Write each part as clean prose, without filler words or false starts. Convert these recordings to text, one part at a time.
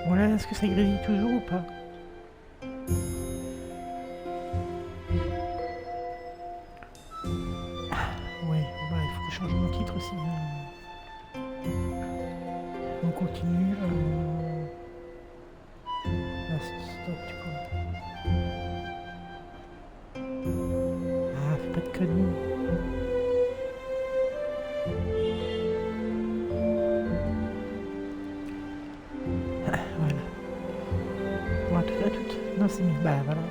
Voilà, est-ce que ça grésille toujours ou pas? Ouais, bah, il faut que je change mon titre aussi. On continue. Là, stop, du coup. Ah, fais pas de conneries. Voilà. Bon, à toutes. Non, c'est mieux. Bah, voilà.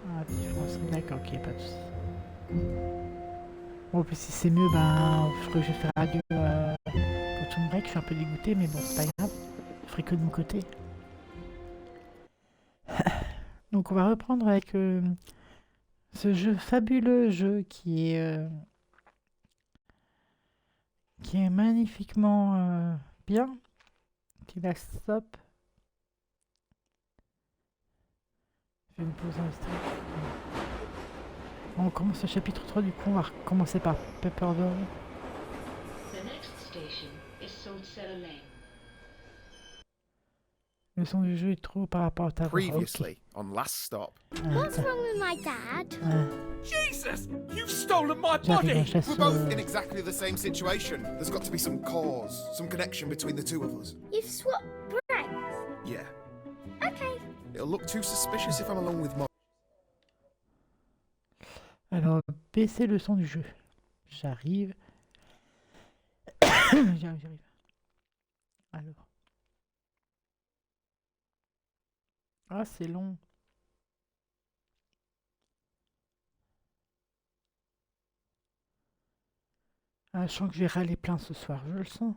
Ah, différence. D'accord, ok, pas de soucis. Bon, puis si c'est mieux, ben, je crois que je vais faire adieu pour tout mon break. Je suis un peu dégoûté, mais bon, c'est pas grave. Je ferai que de mon côté. Donc, on va reprendre avec ce jeu, fabuleux jeu qui est magnifiquement bien. Puis la stop. Je vais me poser un instant. On commence le chapitre 3, du coup, on va recommencer par Pepperdorf. Le son du jeu est trop par rapport à ta voix. Previously, on last stop. What's wrong with my dad? Jesus! You've stolen my J'arrive en body! chasse. We're both in exactly the same situation. There's got to be some cause, some connection between the two of us. You've swapped brains? Yeah. Okay. It'll look too suspicious if I'm alone with Mom. Alors, baissez le son du jeu. J'arrive. J'arrive. Alors. Ah, c'est long. Ah, je sens que je vais râler plein ce soir, je le sens.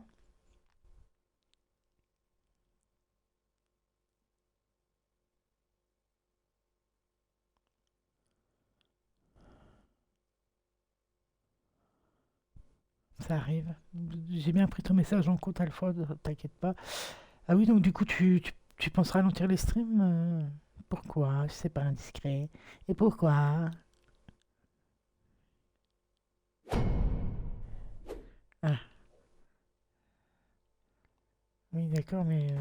Ça arrive. J'ai bien pris ton message en compte, Alpha, t'inquiète pas. Ah oui, donc du coup, tu penses ralentir les streams pourquoi? C'est pas indiscret. Et pourquoi? Ah. Oui, d'accord, mais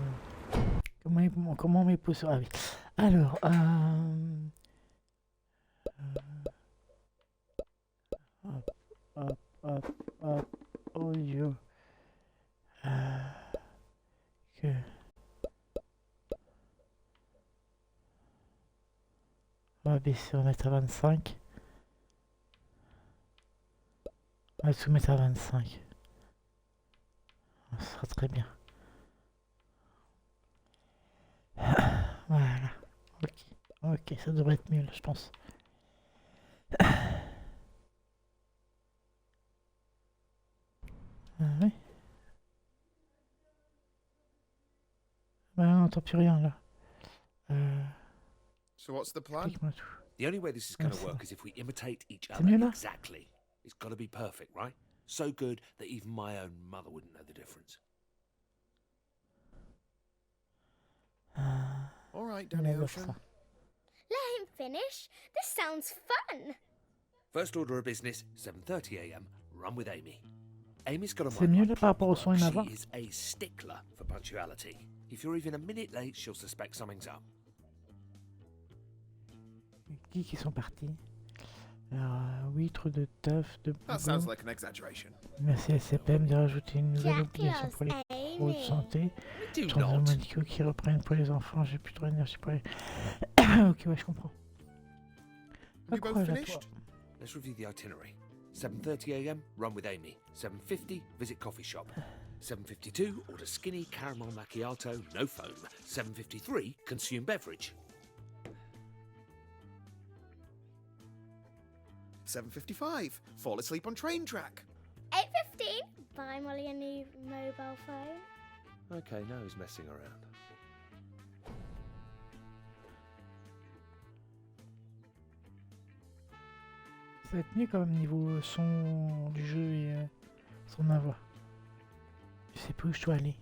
comment mes pouces... Ah oui. Alors, hop, audio. Que... On va baisser, on va mettre à 25. On va soumettre à 25. Ça sera très bien. Voilà. Ok, ça devrait être mieux là, je pense. Oui. Bah, on n'entend plus rien là. So what's the plan? Explique-moi tout. The only way this is going to That's work is if we imitate each C'est other mieux là? exactly. It's got to be perfect, right? So good that even my own mother wouldn't know the difference. All right, On Danny va voir Ocean. ça. Let him finish. This sounds fun. First order of business, 7:30 a.m. Run with Amy. Amy's got a C'est mieux là par rapport au son et ma She voix? is a stickler for punctuality. If you're even a minute late, she'll suspect something's up. Qui sont partis? Alors, oui, trop de taf, de That boulot. sounds like an exaggeration. Merci à SCPM de rajouter une nouvelle Jack obligation pour les loves pros de Amy. santé. Do Changements not. médicaux qui reprennent pour les enfants. J'ai plus trop d'énergie pour les... Ok, ouais, je comprends. Have you both Courage à toi. finished? Let's review the itinerary. 7:30 a.m. Run with Amy. 7:50 visit coffee shop. 7:52 order skinny caramel macchiato, no foam. 7:53 consume beverage. 7:55. Fall asleep on train track. 8:15. Buy Molly a new mobile phone. Okay, now he's messing around. Ça va être mieux quand même niveau son du jeu et son ma voix. Je sais plus où je dois aller.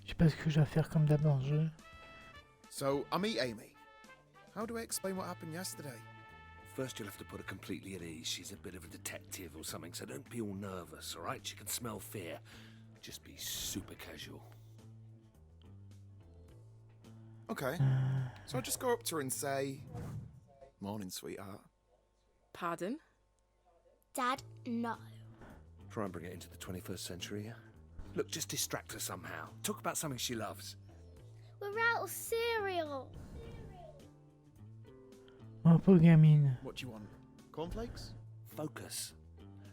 Je sais pas ce que je dois faire comme d'hab dans le jeu. So I meet Amy. How do I explain what happened yesterday? First, you'll have to put her completely at ease. She's a bit of a detective or something, so don't be all nervous, all right? She can smell fear. Just be super casual. Okay. So I just go up to her and say, "Morning, sweetheart." Pardon? Dad, no. Try and bring it into the 21st century, yeah? Look, just distract her somehow. Talk about something she loves. We're out of cereal. Oh, pauvre gamine. What do you want? Cornflakes? Focus.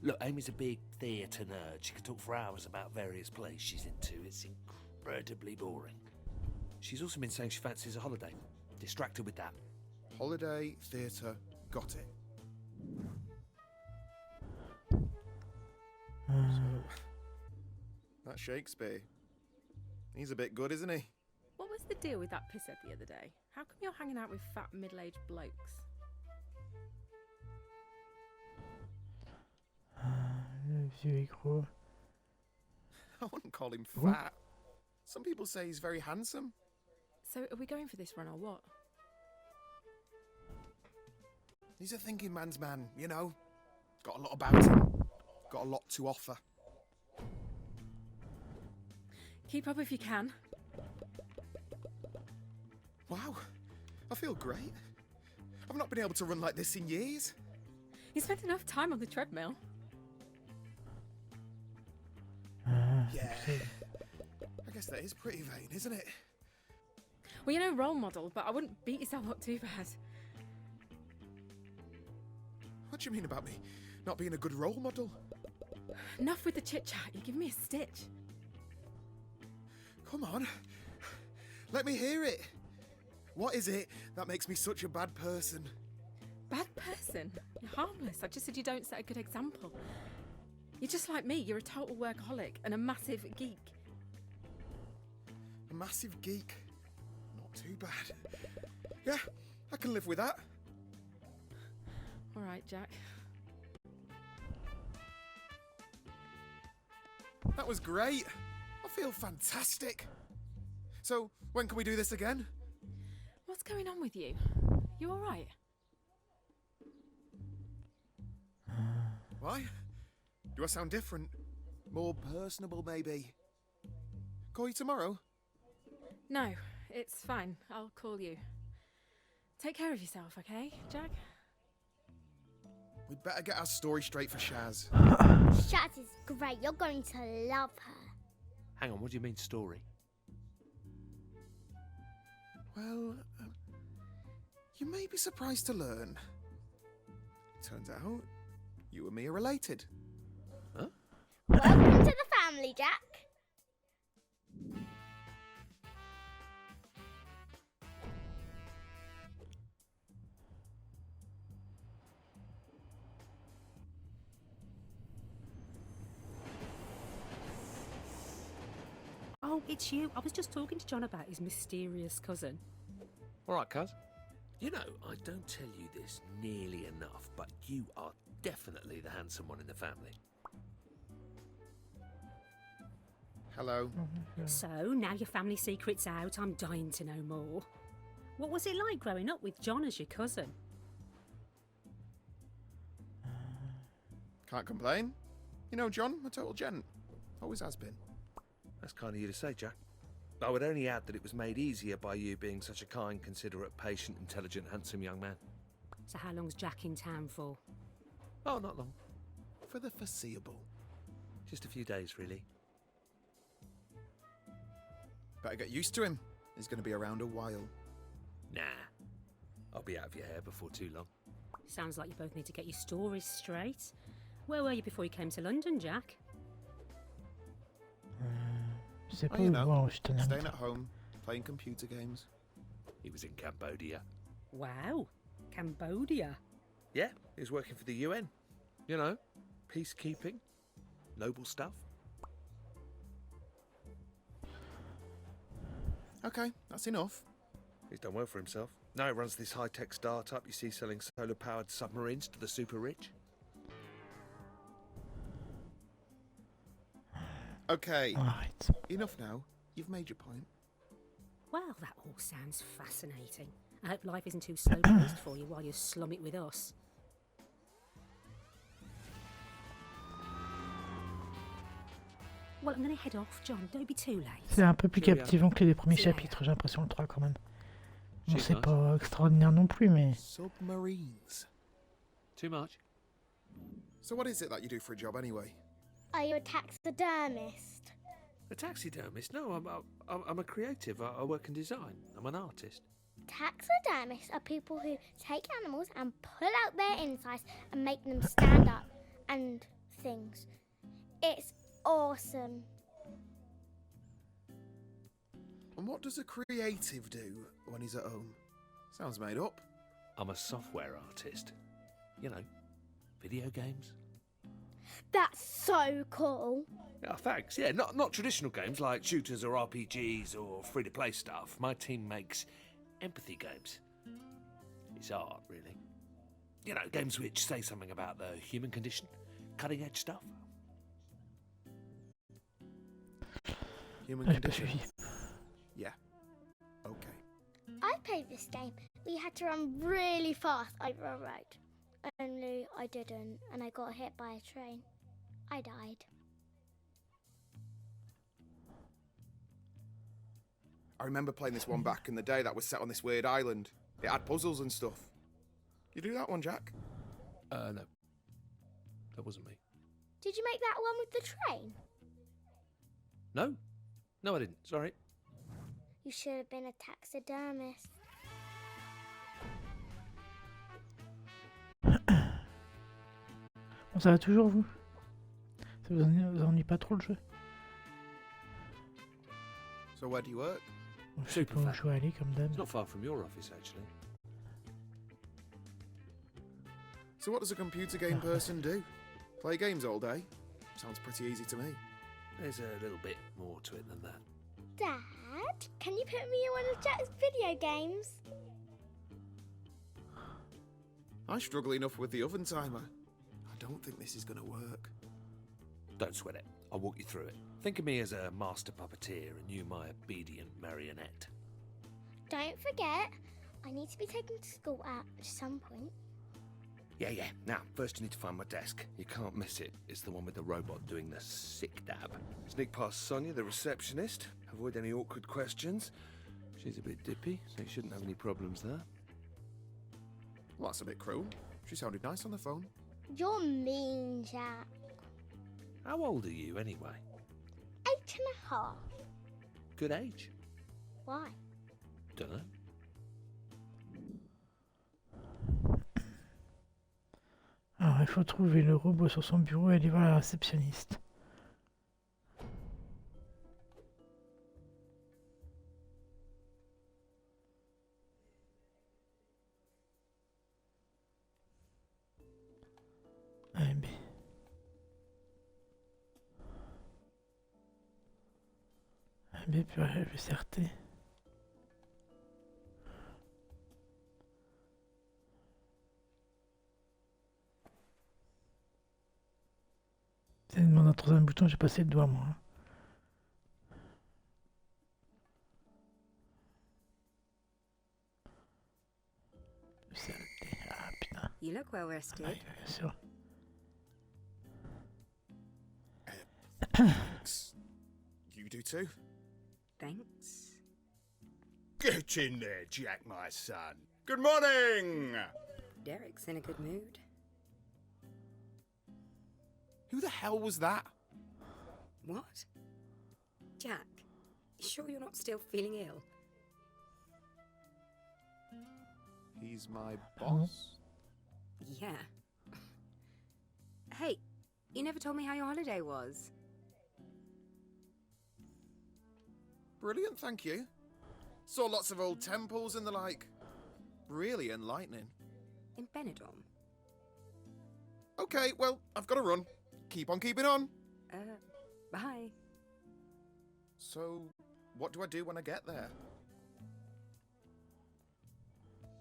Look, Amy's a big theatre nerd. She can talk for hours about various plays she's into. It's incredibly boring. She's also been saying she fancies a holiday. Distract her with that. Holiday, theatre, got it. So, that's Shakespeare. He's a bit good, isn't he? What was the deal with that pisshead the other day? How come you're hanging out with fat middle-aged blokes? Le vieux est gros. I wouldn't call him fat. Some people say he's very handsome. So are we going for this run or what? He's a thinking man's man, you know. Got a lot about him. Got a lot to offer. Keep up if you can. Wow, I feel great. I've not been able to run like this in years. You spent enough time on the treadmill. Yeah, I guess that is pretty vain, isn't it? Well, you're no role model, but I wouldn't beat yourself up too bad. What do you mean about me not being a good role model? Enough with the chit-chat. You're giving me a stitch. Come on, let me hear it. What is it that makes me such a bad person? Bad person? You're harmless. I just said you don't set a good example. You're just like me. You're a total workaholic and a massive geek. A massive geek. Not too bad. Yeah, I can live with that. All right, Jack. That was great. I feel fantastic. So, when can we do this again? What's going on with you? You all right? Why? Do I sound different? More personable, maybe? Call you tomorrow? No, it's fine. I'll call you. Take care of yourself, okay, Jack? We'd better get our story straight for Shaz. Shaz is great. You're going to love her. Hang on, what do you mean story? Well, you may be surprised to learn. Turns out, you and me are related. Huh? Welcome to the family, Jack. Oh, it's you. I was just talking to John about his mysterious cousin. All right, cuz. You know, I don't tell you this nearly enough, but you are definitely the handsome one in the family. Hello. So, now your family secret's out, I'm dying to know more. What was it like growing up with John as your cousin? Can't complain. You know, John, a total gent. Always has been. That's kind of you to say, Jack. I would only add that it was made easier by you being such a kind, considerate, patient, intelligent, handsome young man. So how long's Jack in town for? Oh, not long. For the foreseeable. Just a few days, really. Better get used to him. He's going to be around a while. Nah. I'll be out of your hair before too long. Sounds like you both need to get your stories straight. Where were you before you came to London, Jack? C'est pas Oh, you où know, voir, je te staying l'aime. at home, playing computer games. He was in Cambodia. Wow, Cambodia. Yeah, he was working for the UN. You know, peacekeeping, noble stuff. Okay, that's enough. He's done well for himself. Now he runs this high-tech startup you see selling solar-powered submarines to the super rich. Okay, Arrête. enough now. You've made your point. Well, that all sounds fascinating. I hope life isn't too slow-paced for you while you slum it with us. Well, I'm going to head off, John. Don't be too late. C'est un peu plus Cheerio. captivant que les premiers See ya. chapitres, j'ai l'impression, le 3 quand même. Bon, She's c'est nice. pas extraordinaire non plus, mais... Submarines. Too much? So what is it that you do for a job anyway? Are you a taxidermist? A taxidermist? No, I'm a creative. I work in design. I'm an artist. Taxidermists are people who take animals and pull out their insides and make them stand up and things. It's awesome. And what does a creative do when he's at home? Sounds made up. I'm a software artist. You know, video games. That's so cool. Yeah, thanks. Yeah, not traditional games like shooters or RPGs or free-to-play stuff. My team makes empathy games. It's art, really. You know, games which say something about the human condition. Cutting-edge stuff. Human Ah, j'ai pas condition. suivi. Yeah. Okay. I played this game. We had to run really fast over a road. Only I didn't, and I got hit by a train. I died. I remember playing this one back in the day that was set on this weird island. It had puzzles and stuff. You do that one, Jack? No. That wasn't me. Did you make that one with the train? No? No, I didn't. Sorry. You should have been a taxidermist. Bon, ça va toujours, vous? Ça vous ennuie pas trop, le jeu? So where do you work? Bon, je sais pas où je vais aller, comme d'hab. It's not far from your office, actually. So what does a computer game person do? Play games all day? Sounds pretty easy to me. There's a little bit more to it than that. Dad, can you put me in one of Jack's video games? I struggle enough with the oven timer. I don't think this is gonna work. Don't sweat it. I'll walk you through it. Think of me as a master puppeteer and you my obedient marionette. Don't forget, I need to be taken to school at some point. Yeah. Now, first you need to find my desk. You can't miss it. It's the one with the robot doing the sick dab. Sneak past Sonia, the receptionist. Avoid any awkward questions. She's a bit dippy, so you shouldn't have any problems there. Well, that's a bit cruel. She sounded nice on the phone. You're mean, Jack. How old are you, anyway? 8.5. Good age? Why? Dunno. Alors, il faut trouver le robot sur son bureau et aller voir la réceptionniste. A, B. A, B, puis le CRT. Ça demande un troisième bouton, j'ai passé le doigt moi. Le CRT, ah putain. You look well rested. Ah, bien sûr. Thanks. You do too? Thanks. Get in there, Jack, my son. Good morning! Derek's in a good mood. Who the hell was that? What? Jack, you sure you're not still feeling ill? He's my boss? Yeah. Hey, you never told me how your holiday was. Brilliant, thank you. Saw lots of old temples and the like. Really enlightening. In Benidorm? Okay, well, I've got to run. Keep on keeping on. Bye. So, what do I do when I get there?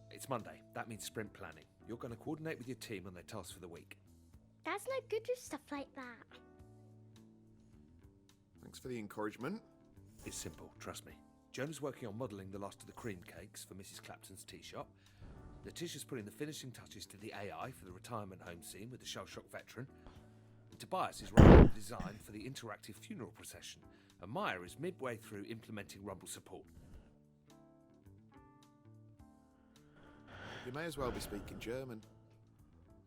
It's Monday. That means sprint planning. You're going to coordinate with your team on their tasks for the week. Dad's no good with stuff like that. Thanks for the encouragement. It's simple, trust me. Jonah's working on modelling the last of the cream cakes for Mrs. Clapton's tea shop. Letitia's putting the finishing touches to the AI for the retirement home scene with the shell-shock veteran. And Tobias is writing the design for the interactive funeral procession, and Maya is midway through implementing Rumble support. You may as well be speaking German.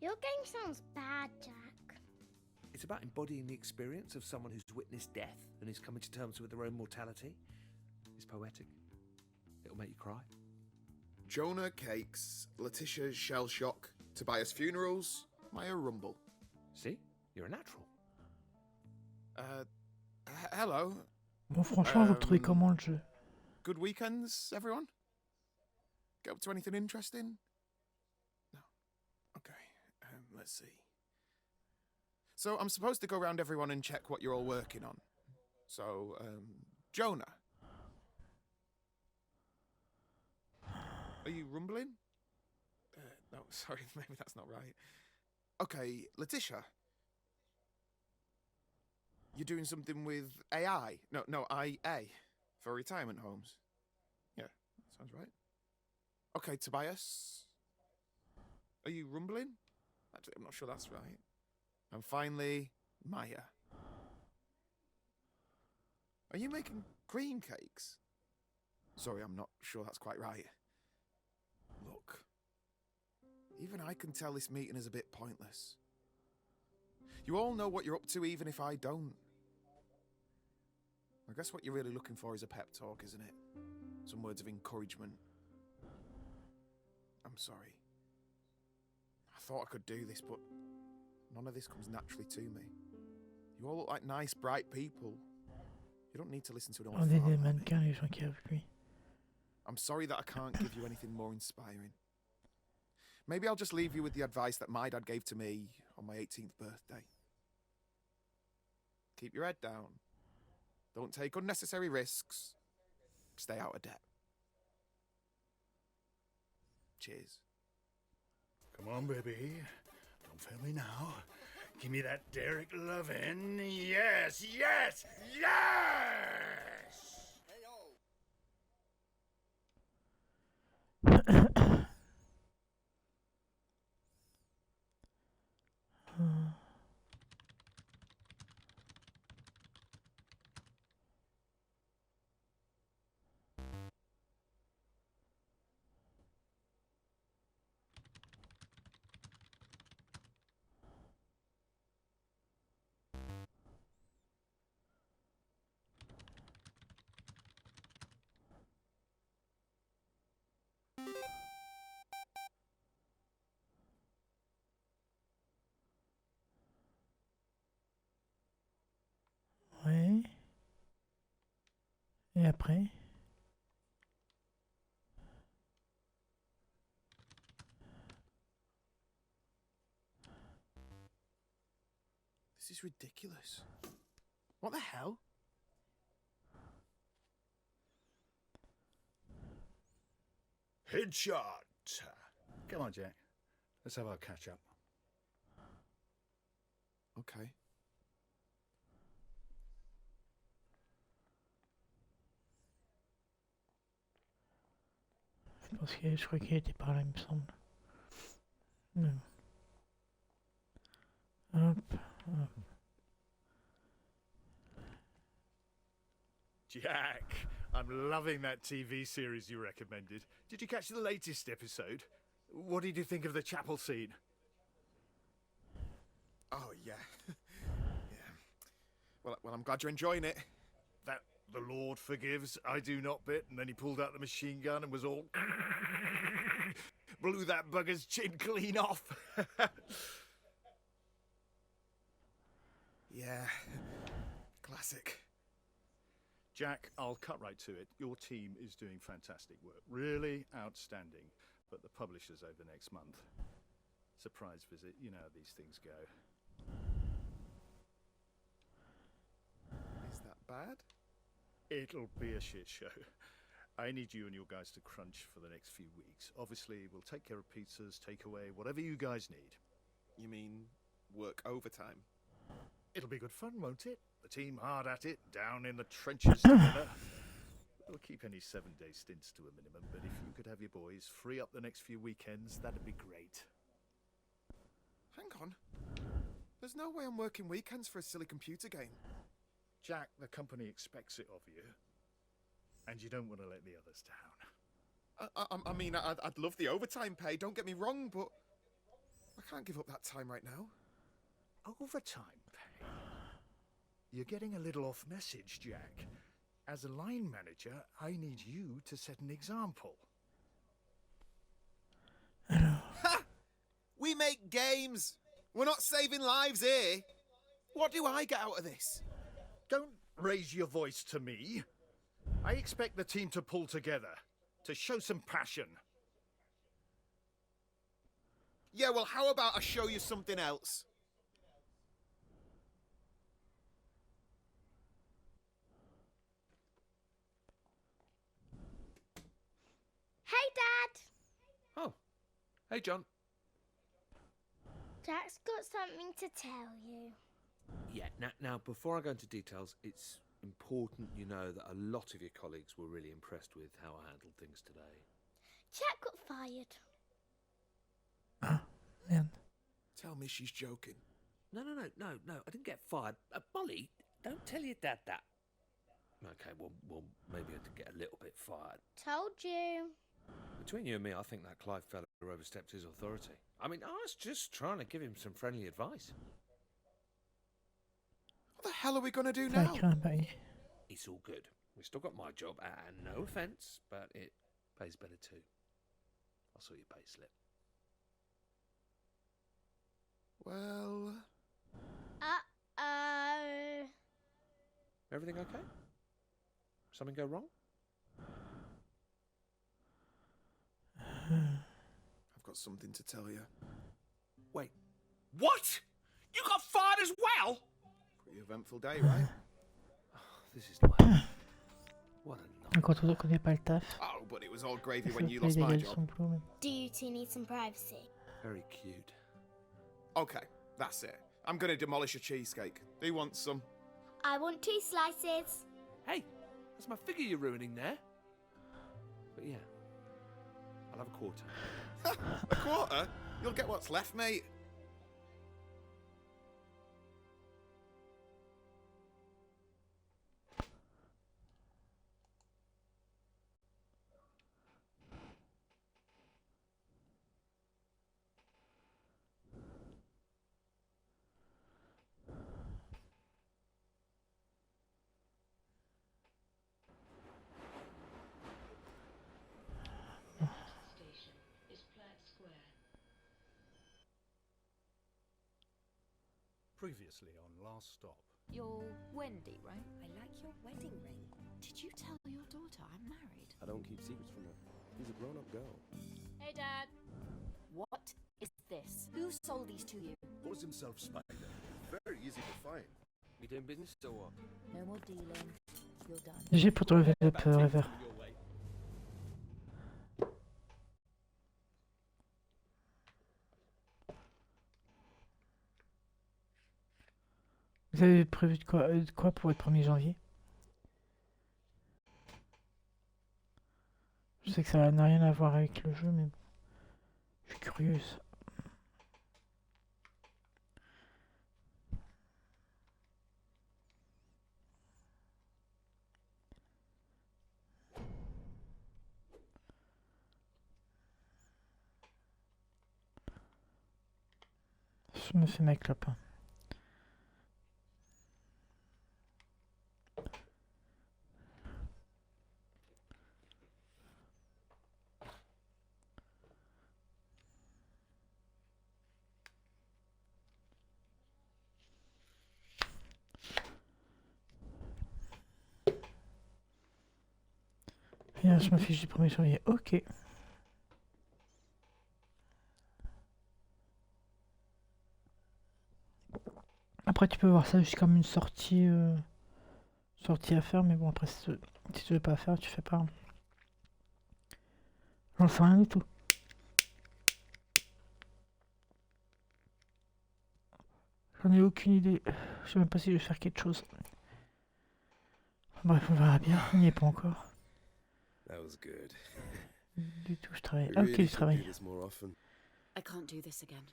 Your game sounds bad, Jack. It's about embodying the experience of someone who's witnessed death and is coming to terms with their own mortality. It's poetic. It'll make you cry. Jonah Cakes, Letitia Shell Shock, Tobias Funerals, Maya Rumble. See? You're a natural. Hello. Bon, franchement, vous le trouvez comment le jeu? Good weekends, everyone? Get up to anything interesting? No. Okay, let's see. So I'm supposed to go around everyone and check what you're all working on. So, Jonah. Are you rumbling? No, sorry, maybe that's not right. Okay, Letitia. You're doing something with AI? No, IA. For retirement homes. Yeah, that sounds right. Okay, Tobias. Are you rumbling? Actually, I'm not sure that's right. And finally, Maya. Are you making cream cakes? Sorry, I'm not sure that's quite right. Look, even I can tell this meeting is a bit pointless. You all know what you're up to, even if I don't. I guess what you're really looking for is a pep talk, isn't it? Some words of encouragement. I'm sorry. I thought I could do this, but none of this comes naturally to me. You all look like nice, bright people. You don't need to listen to an old On est fart des like me. mannequins, les gens qui avec lui. I'm sorry that I can't give you anything more inspiring. Maybe I'll just leave you with the advice that my dad gave to me on my 18th birthday. Keep your head down. Don't take unnecessary risks. Stay out of debt. Cheers. Come on, baby. Don't fail me now. Give me that Derek lovin'. Yes, yes, yes! Ouais. Et après? This is ridiculous. What the hell? Headshot. Come on, Jack. Let's have our catch up. Okay. Je crois qu'il était par là, il me semble. Non. Hop, hop. Jack, I'm loving that TV series you recommended. Did you catch the latest episode? What did you think of the chapel scene? Oh, yeah. Yeah. Well, I'm glad you're enjoying it. That the Lord forgives, I do not bit, and then he pulled out the machine gun and was all... blew that bugger's chin clean off. Yeah. Classic. Jack, I'll cut right to it. Your team is doing fantastic work. Really outstanding. But the publisher's over next month. Surprise visit, you know how these things go. Is that bad? It'll be a shit show. I need you and your guys to crunch for the next few weeks. Obviously, we'll take care of pizzas, takeaway, whatever you guys need. You mean work overtime? It'll be good fun, won't it? The team hard at it, down in the trenches together. We'll keep any 7-day stints to a minimum, but if you could have your boys free up the next few weekends, that'd be great. Hang on. There's no way I'm working weekends for a silly computer game. Jack, the company expects it of you, and you don't want to let the others down. I mean, I'd love the overtime pay, don't get me wrong, but I can't give up that time right now. Overtime pay? You're getting a little off message, Jack. As a line manager, I need you to set an example. Ha! We make games. We're not saving lives here. What do I get out of this? Don't raise your voice to me. I expect the team to pull together, to show some passion. Yeah, well, how about I show you something else? Hey, Dad! Oh, hey, John. Jack's got something to tell you. Yeah, now, before I go into details, it's important you know that a lot of your colleagues were really impressed with how I handled things today. Jack got fired. Ah, man. Tell me she's joking. No, I didn't get fired. Molly, don't tell your dad that. Okay, well, maybe I did get a little bit fired. Told you. Between you and me, I think that Clive fella overstepped his authority. I mean, I was just trying to give him some friendly advice. What the hell are we going to do Ça now? craint, bah, It's all good. We've still got my job, and no offence, but it pays better too. I'll sort your pay slip. Well... Uh-oh. Everything okay? Something go wrong? I've got something to tell you. Wait, what? You got fired as well? Pretty eventful day, right? This is like... What a night. Quand on connaît pas le taf, Oh, but it was all gravy when you ça lost my dégage job. son boulot, mais- Do you two need some privacy? Very cute. Okay, that's it. I'm going to demolish a cheesecake. Who wants some? I want 2 slices. Hey, that's my figure you're ruining there. But yeah, I'll have a quarter. A quarter? You'll get what's left, mate. Previously on Last Stop. You're Wendy, right? I like your wedding ring. Did you tell your daughter I'm married? I don't keep secrets from her. She's a grown-up girl. Hey, Dad. What is this? Who sold these to you? Calls himself Spider. Very easy to find. You doing business or what? No more dealing. You're done. J'ai pour ton level up, River. Vous avez prévu de quoi pour votre 1er janvier? Je sais que ça n'a rien à voir avec le jeu, mais bon. Je suis curieuse. Je me fais ma clope. Bien, je me fiche du 1er janvier. Ok. Après, tu peux voir ça juste comme une sortie, sortie à faire, mais bon, après, si tu veux pas faire, tu fais pas. J'en sais rien du tout. J'en ai aucune idée. Je sais même pas si je vais faire quelque chose. Bref, on verra bien. On n'y est pas encore. That was good. Du tout, je travaille. We Ah, ok, really je should travaille. do this more often. I can't do this again.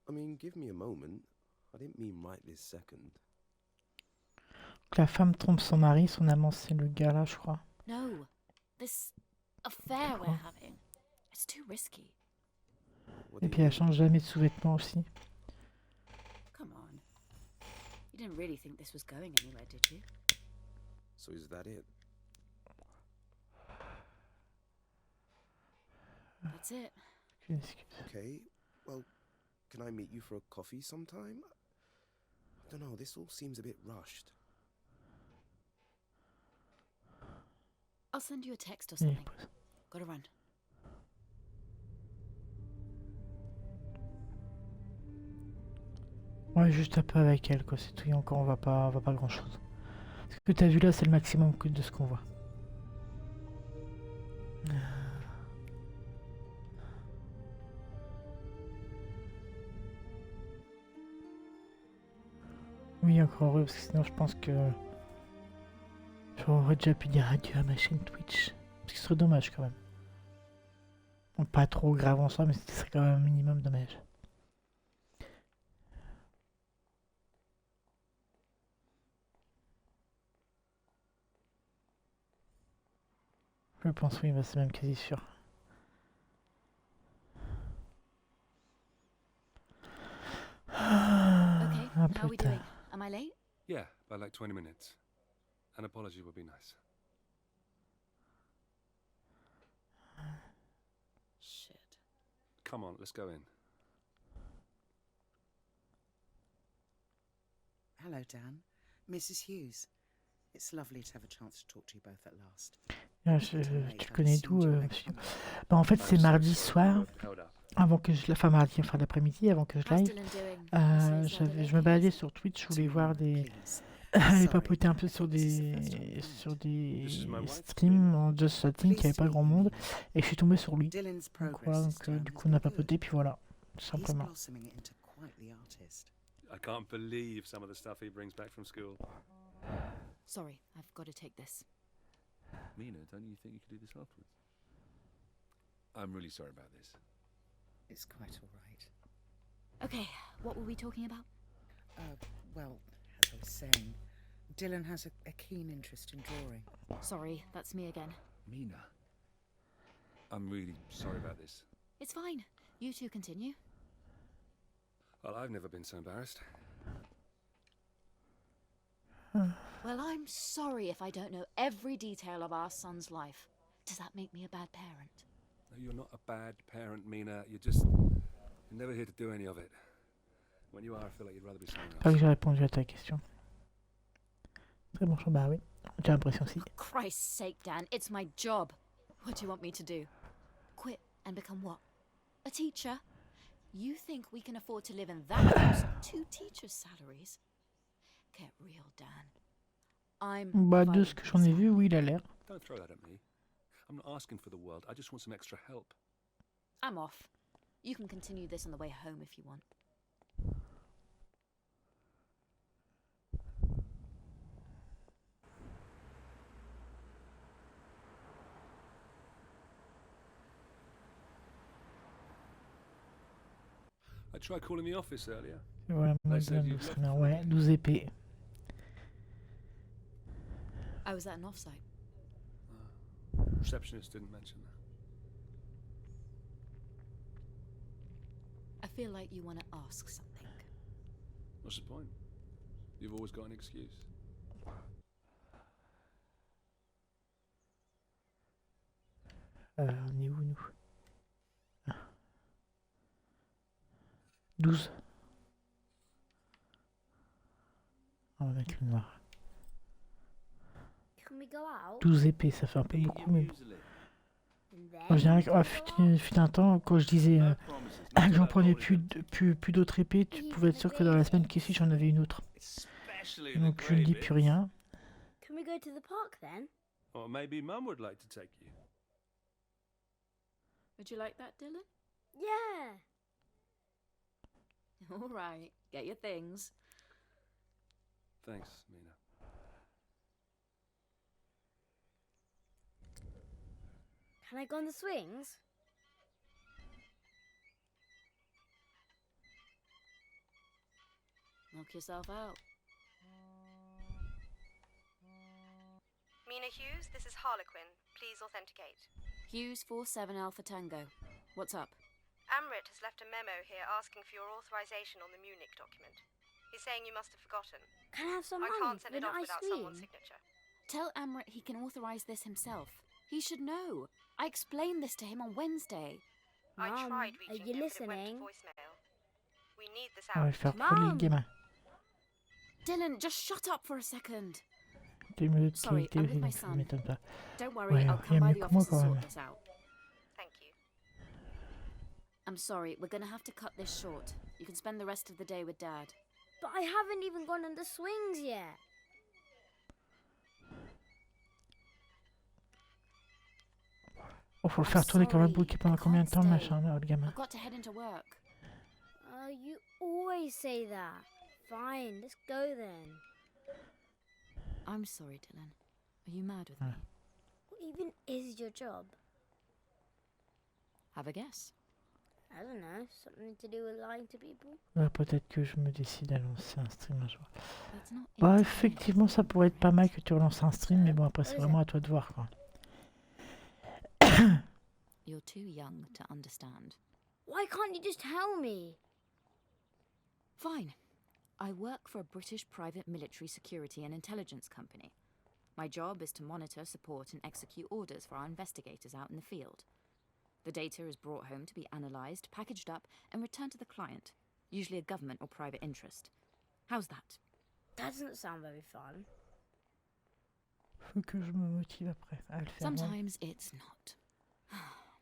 I mean, give me a moment. I didn't mean right this second. Donc, la femme trompe son mari, son amant c'est le gars là, je crois. No, this affair we're having. It's too risky. What Et do puis you elle mean? change jamais de sous-vêtements aussi. Come on. You didn't really think this was going anywhere, did you? So is that it? That's it. Aucune excuse. Okay, well, can I meet you for a coffee sometime? I don't know, this all seems a bit rushed. I'll send you a text or Et il something. pose. Gotta run. Ouais, juste un peu avec elle, quoi, c'est tout. Et encore, on va pas grand chose. Ce que t'as vu là, c'est le maximum de ce qu'on voit. Oui, encore heureux, parce que sinon je pense que j'aurais déjà pu dire adieu à ma chaîne Twitch. Parce que ce serait dommage quand même. Bon, pas trop grave en soi, mais ce serait quand même un minimum dommage. Je pense oui, bah, c'est même quasi sûr. Okay, Ah, how are we putain. doing? Am I late? Yeah, by like 20 minutes. An apology would be nice. Shit. Come on, let's go in. Hello, Dan. Mrs. Hughes. It's lovely to have a chance to talk to you both at last. Ah, tu connais d'où monsieur? Bah, en fait, c'est mardi soir, Hold up. avant que je... Enfin, mardi, enfin l'après-midi, avant que je How's live. Dylan doing? Je me baladais sur Twitch, je voulais voir des... Aller papoter un peu sur des streams en Just Chatting, qui avait pas grand monde, et je suis tombé sur lui. Dylan's Donc, progress voilà, is donc, down du coup has on a been papoté, good. puis voilà, tout He's simplement. blossoming into quite the artist. I can't believe some of the stuff he brings back from school. Sorry, I've got to take this. Mina, don't you think you could do this afterwards? I'm really sorry about this. It's quite all right. Okay, what were we talking about? Well, as I was saying, Dylan has a keen interest in drawing. Sorry, that's me again. Mina, I'm really sorry about this. It's fine. You two continue. Well, I've never been so embarrassed. Well, I'm sorry if I don't know every detail of our son's life. Does that make me a bad parent? No, you're not a bad parent, Mina. You're never here to do any of it. When you are, I feel like you'd rather be somewhere Pas que else. j'ai répondu à ta question. Très bon choix, bah oui, j'ai l'impression aussi. Christ's sake, Dan, it's my job. What do you want me to do? Quit and become what? A teacher? You think we can afford to live in that house on 2 teachers' salaries? Get real, Dan. I'm Bah, de providing ce que for j'en ai this vu, family. oui, il a l'air. Don't throw that at me. I'm not asking for the world. I just want some extra help. I'm off. You can continue this on the way home if you want. I tried calling the office earlier. Et voilà, They mode said de you'd streamer, left ouais, 12 épées. I was at an offsite. Receptionist didn't mention that. I feel like you want to ask something. What's the point? You've always got an excuse. On est où, nous? Ah. 12. On va mettre le noir. Can we go out? 12 épées, ça fait un peu beaucoup, mais bon. And then En général, we can go fut un temps, quand je disais que j'en prenais plus d'autres épées, tu pouvais être sûr que dans la semaine qui suit, j'en avais une autre. Especially the Donc je ne grey dis bits. plus rien. Can we go to the park then? Or maybe Mum would like to take you. Would you like that, Dylan? Yeah. All right, get your things. Thanks, Mina. Can I go on the swings? Knock yourself out. Mina Hughes, this is Harlequin. Please authenticate. Hughes 47 Alpha Tango. What's up? Amrit has left a memo here asking for your authorization on the Munich document. He's saying you must have forgotten. Can I have some I money can't for send it an off ice without cream? someone's signature. Tell Amrit he can authorize this himself. He should know. I explained this to him on Wednesday. I Mum, tried are reaching you him, but it went listening? to voicemail. We need this On va out. le faire folie, le Mom. gamin. Dylan, just shut up for a second. 2 minutes qui Sorry, étaient I'm with aussi, my donc ça son. m'étonne pas. Don't worry, Ouais, I'll il y a come by mieux the que moi office quand and même. sort this out. Thank you. I'm sorry, we're gonna have to cut this short. You can spend the rest of the day with Dad. But I haven't even gone on the swings yet. Oh, faut le I'm faire tourner comme un sorry, bouquet I pendant combien de can't temps, stay. machin, là, le gamin. I've got to head into work. You always say that. Fine, let's go then. I'm sorry, Dylan. Are you mad with me? What even is your job? Have a guess. I don't know, something to do with lying to people? Là, peut-être que je me décide à lancer un stream un jour. That's not Bah, entirely effectivement, ça pourrait être pas mal que tu relances un stream, mais bon, après, c'est What is vraiment it? à toi de voir, quoi. You're too young to understand. Why can't you just tell me? Fine. I work for a British private military security and intelligence company. My job is to monitor, support, and execute orders for our investigators out in the field. The data is brought home to be analysed, packaged up, and returned to the client, usually a government or private interest. How's that? That doesn't sound very fun. Faut que je me motive après à le faire. Sometimes it's not.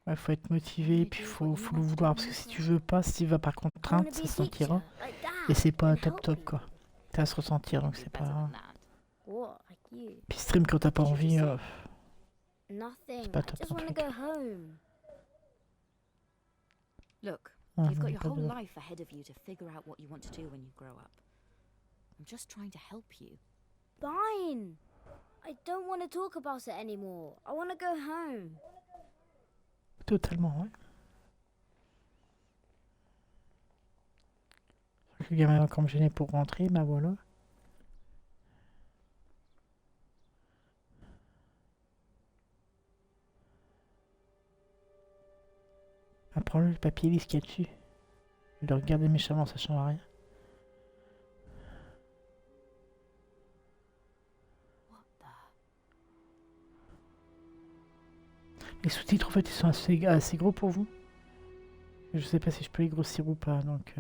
Ouais, faut être motivé, puis faut le vouloir, parce que si tu veux pas, si tu vas par I wanna contrainte, be ça a se sentira. teacher, like that. Et c'est pas and top help top, quoi. people. Ça va se ressentir, donc You'd c'est be better pas... than that. What, like you? Puis stream quand t'as pas envie, Nothing. pas I top just ton want to truc. go home. Look, Ah, you've non, got mais your pas whole de... life ahead of you to figure out what you want to do when you grow up. I'm just trying to help you. Fine. I don't want to talk about it anymore. I want to go home. Totalement, ouais. Le gamin va encore me gêner pour rentrer, bah voilà. Prends-le, le papier lisse qu'il y a dessus. Je le regarder méchamment, ça change rien. What the... Les sous-titres, en fait, ils sont assez gros pour vous. Je sais pas si je peux les grossir ou pas, donc...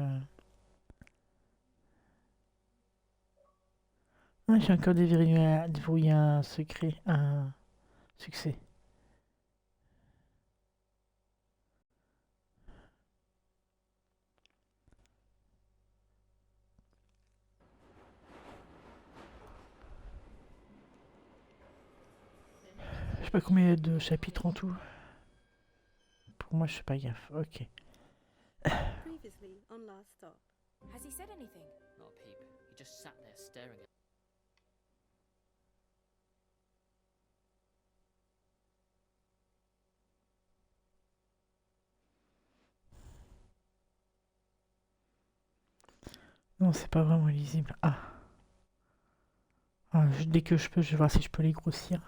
Ah, j'ai encore déverrouillé un secret, un succès. Je sais pas combien il y a de chapitres en tout. Pour moi, je fais pas gaffe. Ok. Previously on last stop. Has he said anything? Not a peep. He just sat there staring at. Non, c'est pas vraiment lisible. Ah. Dès que je peux, je vais voir si je peux les grossir.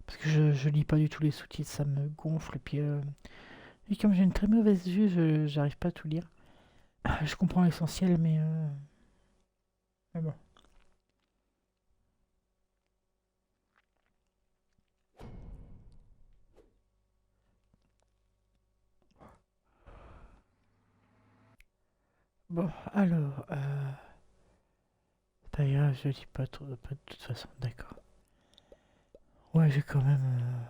Parce que je lis pas du tout les sous-titres, ça me gonfle. Et puis, et comme j'ai une très mauvaise vue, j'arrive pas à tout lire. Je comprends l'essentiel, mais bon. Bon, alors, pas grave, je lis pas trop, pas de toute façon, d'accord. Ouais, j'ai quand même...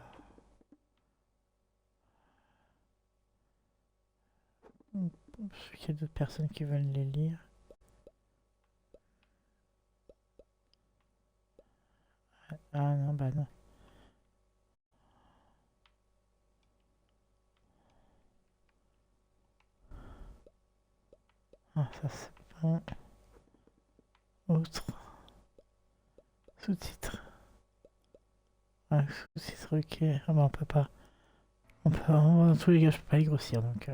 Je sais qu'il y a d'autres personnes qui veulent les lire. Ah non, bah non. Ah, ça c'est bon. Autre. Sous-titres. Ah, sous-titres, ok. Ah bah on peut pas. Dans tous les cas, je peux pas les grossir, donc...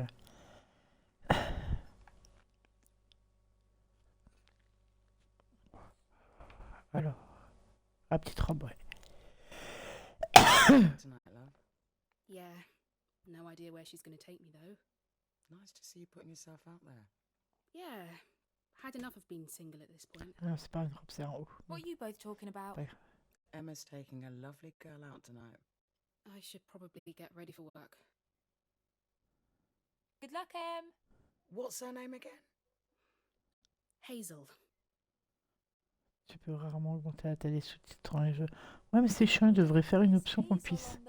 La petite robe, ouais. Tonight, love. Yeah. No idea where she's going to take me, though. Nice to see you putting yourself out there. Yeah. Had enough of being single at this point. Ah, c'est pas une robe, c'est en haut. What are you both talking about? Ouais. Emma's taking a lovely girl out tonight. I should probably get ready for work. Good luck, Em. What's her name again? Hazel. Tu peux rarement augmenter la taille des sous-titres dans les jeux. Ouais, mais c'est chiant, ils devraient faire une option qu'on puisse.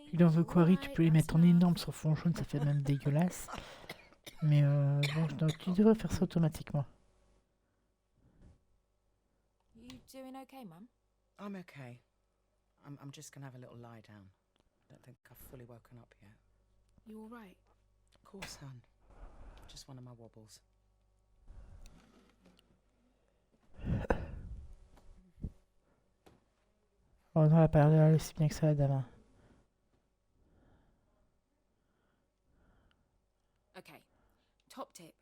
Puis dans The Quarry, tu peux les mettre en énorme sur fond jaune, ça fait même dégueulasse. Mais bon, donc, tu devrais faire ça automatiquement. You doing okay, Mum? I'm okay. I'm just gonna have a little lie down. I don't think I've fully woken up yet. You all right? Of course, hon. Just one of my wobbles. Oh non, elle a pas l'air d'aller si bien que ça, la dame. Okay. Top tip.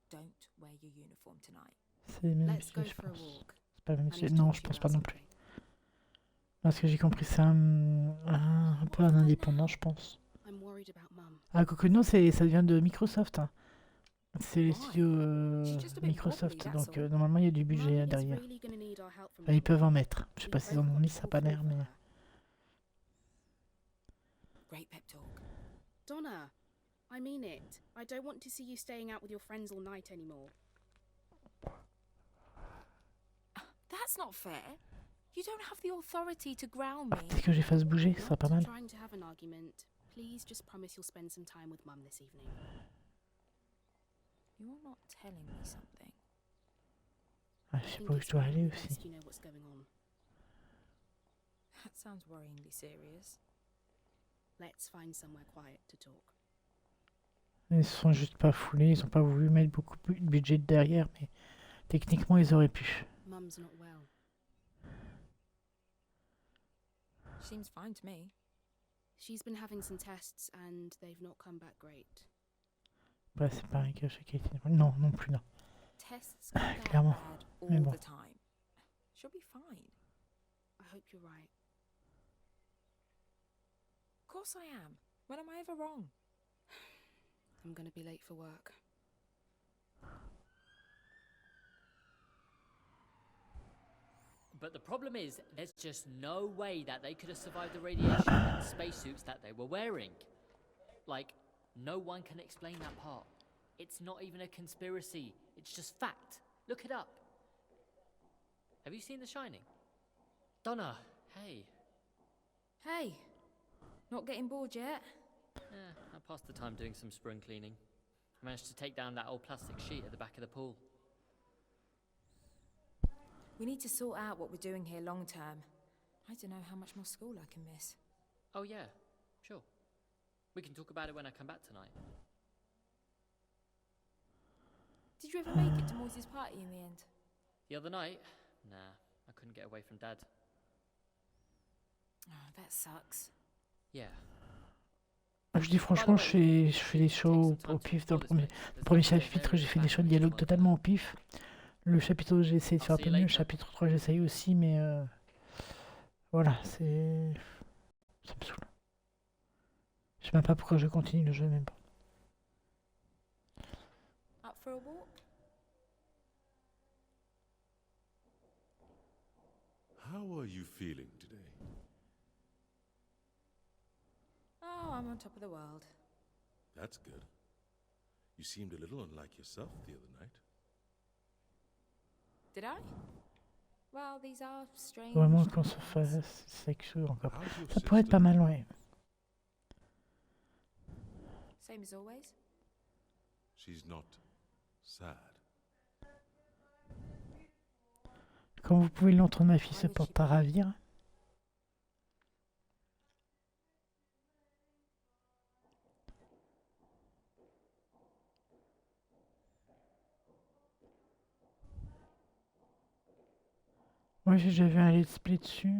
Don't wear your uniform tonight. C'est le même Let's go sujet, je for a pense. walk. C'est pas le même I sujet. need to Non, talk je to pense you pas about non plus. something. Parce que j'ai compris, c'est un peu un indépendant, je pense. I'm worried about Mum. Ah, quoique non, ça vient de Microsoft. Hein. C'est les Why? studios She's just a bit Microsoft, wobbly, that's donc all. normalement il y a du Mum budget is derrière. really gonna need our help from Enfin, ils now peuvent on. en mettre. Je sais We've pas s'ils both en ont got mis, to ça a talk pas it l'air, over mais... her. Great pep talk. Donna, I mean it. I don't want to see you staying out with your friends all night anymore. That's not fair. You don't have the authority to ground me. Peut-être que je les fasse bouger, ça sera pas mal. Trying to have an argument. Please just promise you'll spend some time with Mum this evening. You're not telling me something. Ah, je sais pas où je dois aller aussi. You know what's going on. That sounds worryingly serious. Let's find somewhere quiet to talk. Ils se sont juste pas foulés, ils ont pas voulu mettre beaucoup de budget derrière, mais techniquement ils auraient pu. Mum's not well. Seems fine to me. She's been having some tests and they've not come back great. Bah c'est pareil que chez Katie. Non, non plus, non. Tests come back Clairement. bad Mais all bon. the time. She'll be fine. I hope you're right. Of course I am. When am I ever wrong? I'm gonna be late for work. But the problem is, there's just no way that they could have survived the radiation in the spacesuits that they were wearing. Like, no one can explain that part. It's not even a conspiracy, it's just fact. Look it up. Have you seen The Shining? Donna, hey. Hey, not getting bored yet? I passed the time doing some spring cleaning. I managed to take down that old plastic sheet at the back of the pool. We need to sort out what we're doing here long term. I don't know how much more school I can miss. Oh yeah, sure. We can talk about it when I come back tonight. Did you ever make it to Moise's party in the end? The other night? Nah, I couldn't get away from Dad. Oh, that sucks. Yeah. Je dis franchement, je fais des choix au pif. Dans le premier chapitre, j'ai fait des choix de dialogue totalement au pif. Le chapitre 2, j'ai essayé de faire un peu mieux. Le chapitre 3, j'essaye aussi, mais voilà, c'est... Ça me saoule. Je sais même pas pourquoi je continue le jeu, même pas. Up for a walk? How are you feeling today? Oh, I'm on top of the world. That's good. You seemed a little unlike yourself the other night. Did I? Well, these are strange. Vraiment qu'on se fasse sexueux encore. Ça pourrait être pas mal, ouais. Same as always. She's not sad. Comme vous pouvez l'entendre, ma fille se porte à ravir. Moi j'ai déjà vu un let's play dessus.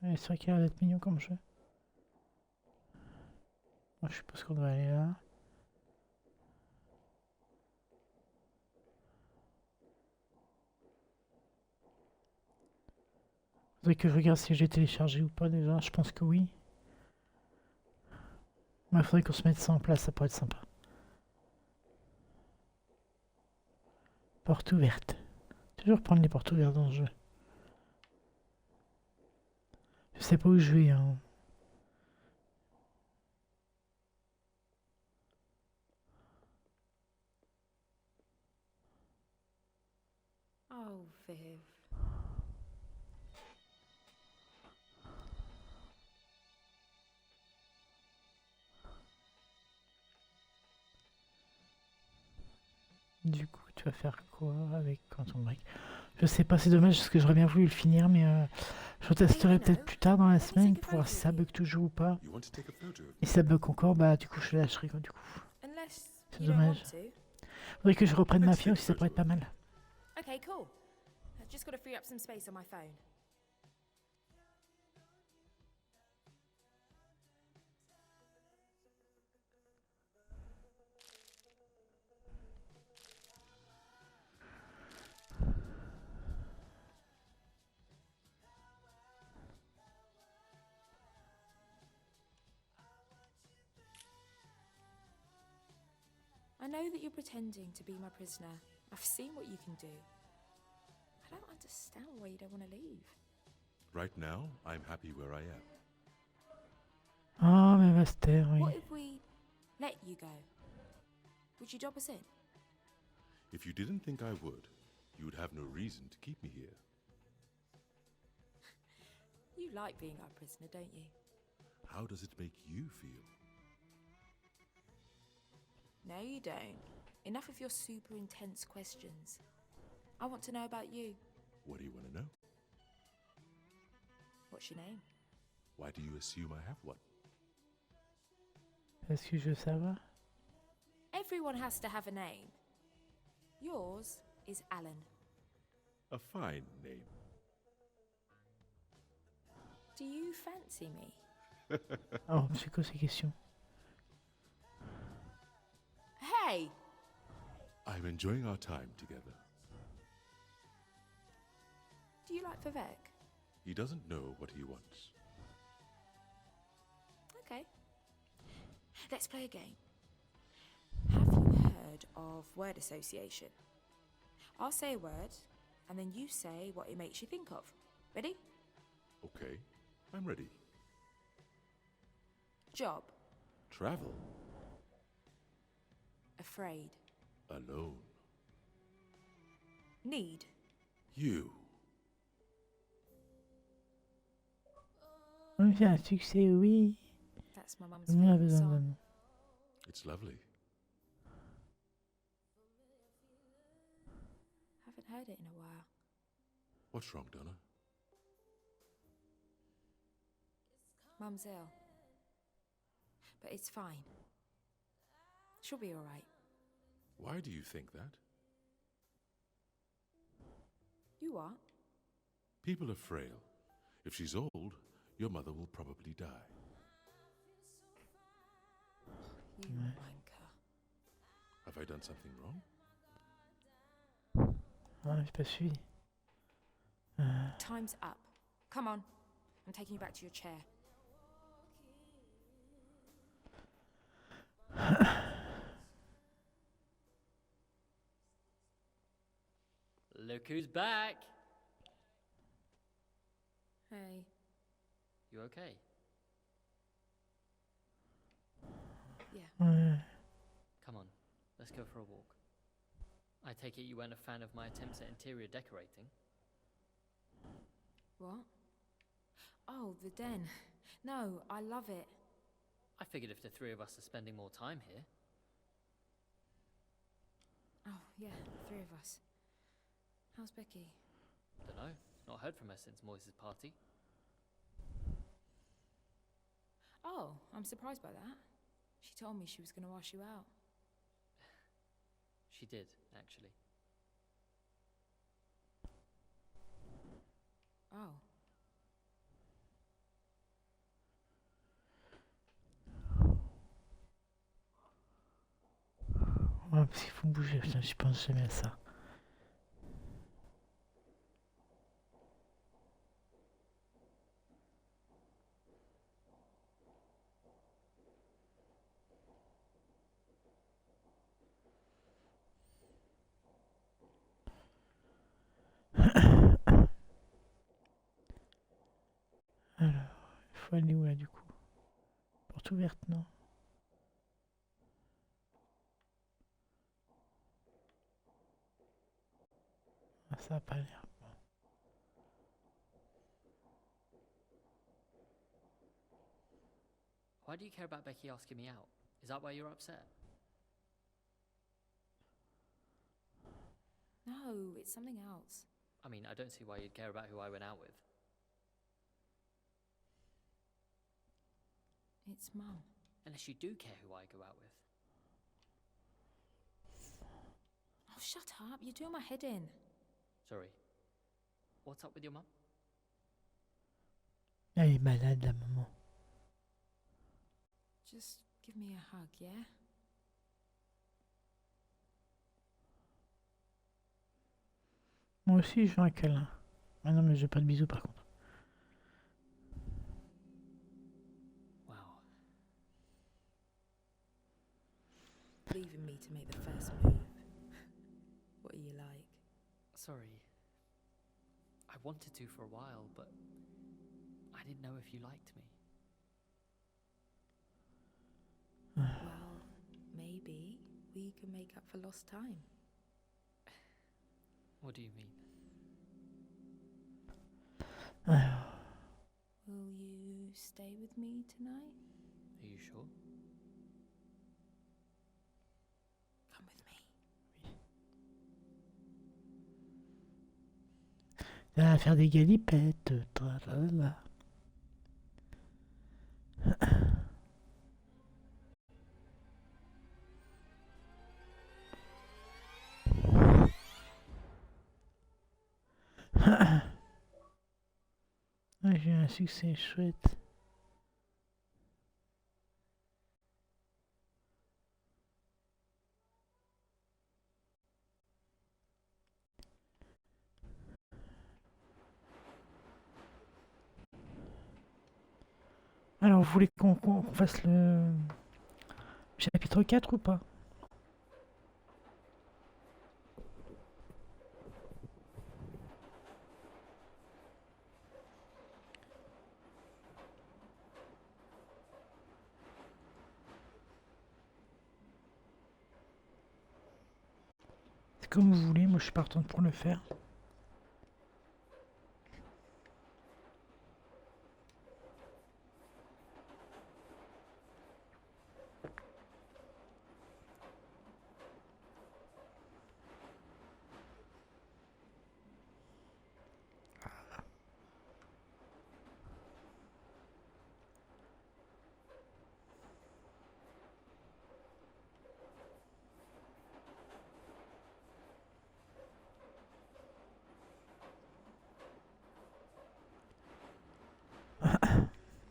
Et c'est vrai qu'il a l'air d'être mignon comme jeu. Moi je suppose qu'on doit aller là. Faudrait que je regarde si j'ai téléchargé ou pas déjà. Je pense que oui. Il faudrait qu'on se mette ça en place, ça pourrait être sympa. Porte ouverte. Toujours prendre les portes ouvertes dans le jeu. Je sais pas où je vais, hein. Oh, Viv. Du coup, tu vas faire quoi avec Quantum Break? Je sais pas, c'est dommage parce que j'aurais bien voulu le finir, mais je testerai peut-être plus tard dans la semaine pour voir si ça bug toujours ou pas. Et si ça bug encore, bah du coup je lâcherai quoi du coup. C'est dommage. Faudrait que je reprenne ma fille aussi, ça pourrait être pas mal. Okay, cool. I've just got to free up some space on my phone. I know that you're pretending to be my prisoner. I've seen what you can do. I don't understand why you don't want to leave. Right now, I'm happy where I am. Ah, mais Master, oui. What if we let you go? Would you drop us in? If you didn't think I would, you would have no reason to keep me here. You like being our prisoner, don't you? How does it make you feel? No, you don't. Enough of your super intense questions. I want to know about you. What do you want to know? What's your name? Why do you assume I have one? Est-ce que je veux savoir? Everyone has to have a name. Yours is Alan. A fine name. Do you fancy me? Oh, c'est quoi ces questions? Hey! I'm enjoying our time together. Do you like Vivek? He doesn't know what he wants. Okay. Let's play a game. Have you heard of word association? I'll say a word, and then you say what it makes you think of. Ready? Okay, I'm ready. Job. Travel. Afraid. Alone. Need. You. On fait un succès, oui. That's my mum's Tout le monde a favourite besoin song. d'un. It's lovely. Haven't heard it in a while. What's wrong, Donna? Mum's ill. But it's fine. She'll be all right. Why do you think that? You what? People are frail. If she's old, your mother will probably die. You wanker. Have I done something wrong? Ah, j'ai pas suivi. Time's up. Come on. I'm taking you back to your chair. Look who's back! Hey. You okay? Yeah. Ouais. Come on, let's go for a walk. I take it you weren't a fan of my attempts at interior decorating? What? Oh, the den. No, I love it. I figured if the three of us are spending more time here. Oh, yeah, the three of us. How's Becky? Dunno, not heard from her since Moise's party. Oh, I'm surprised by that. She told me she was going to ask you out. She did, actually. Oh. Ouais, parce qu'il faut bouger, putain, je pense jamais à ça. Alors, il faut aller où là du coup? Porte ouverte, non? Ah, ça va pas l'air. Why do you care about Becky asking me out? Is that why you're upset? No, it's something else. I mean, I don't see why you'd care about who I went out with. It's Mum. Unless you do care who I go out with. Oh, shut up. You're doing my head in. Sorry. What's up with your mum? Elle est malade, la maman. Just give me a hug, yeah? Moi aussi, je veux un câlin. Ah non, mais je veux pas de bisous par contre. Wow. Leaving me to make the first move. What are you like? Sorry. I wanted to for a while, but I didn't know if you liked me. Well, maybe we can make up for lost time. What do you mean? Alors, Will you stay with me tonight? Are you sure? Come with me. ça va faire des galipettes. Tralala. Ah, j'ai eu un succès chouette. Alors, vous voulez qu'on fasse le chapitre 4 ou pas? C'est comme vous voulez, moi je suis partante pour le faire.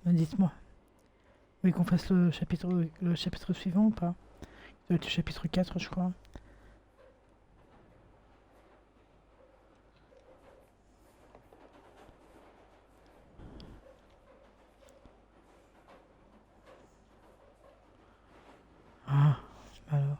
Dites-moi. Vous voulez qu'on fasse le chapitre suivant ou pas? Ça doit être le chapitre 4, je crois. Ah, alors.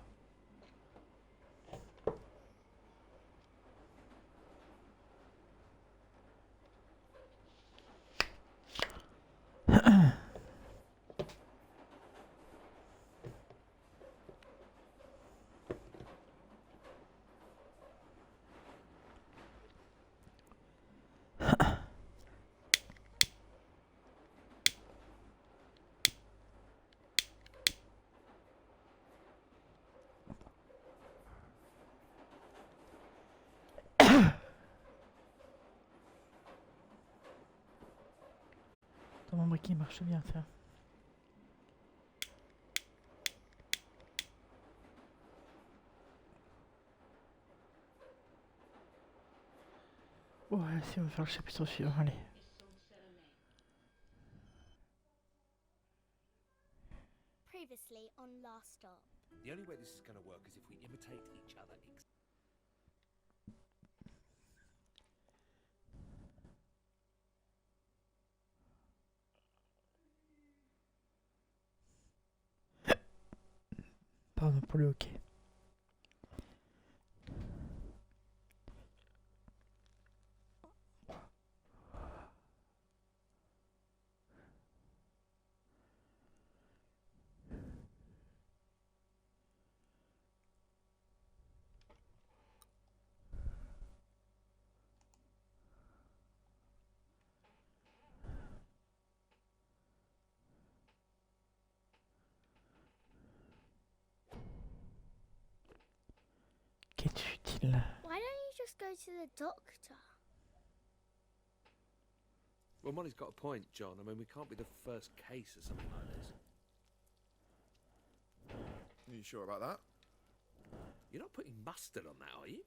Ton membre qui marche bien, tiens. Ouais, si on va faire le chapitre suivant, allez. Previously on Last Stop. The only way this is going to work is if we imitate each other. Pardon pour le hockey. Qu'est-ce futile? Why don't you just go to the doctor? Well, Molly's got a point, John. I mean, we can't be the first case of something like this. Are you sure about that? You're not putting mustard on that, are you?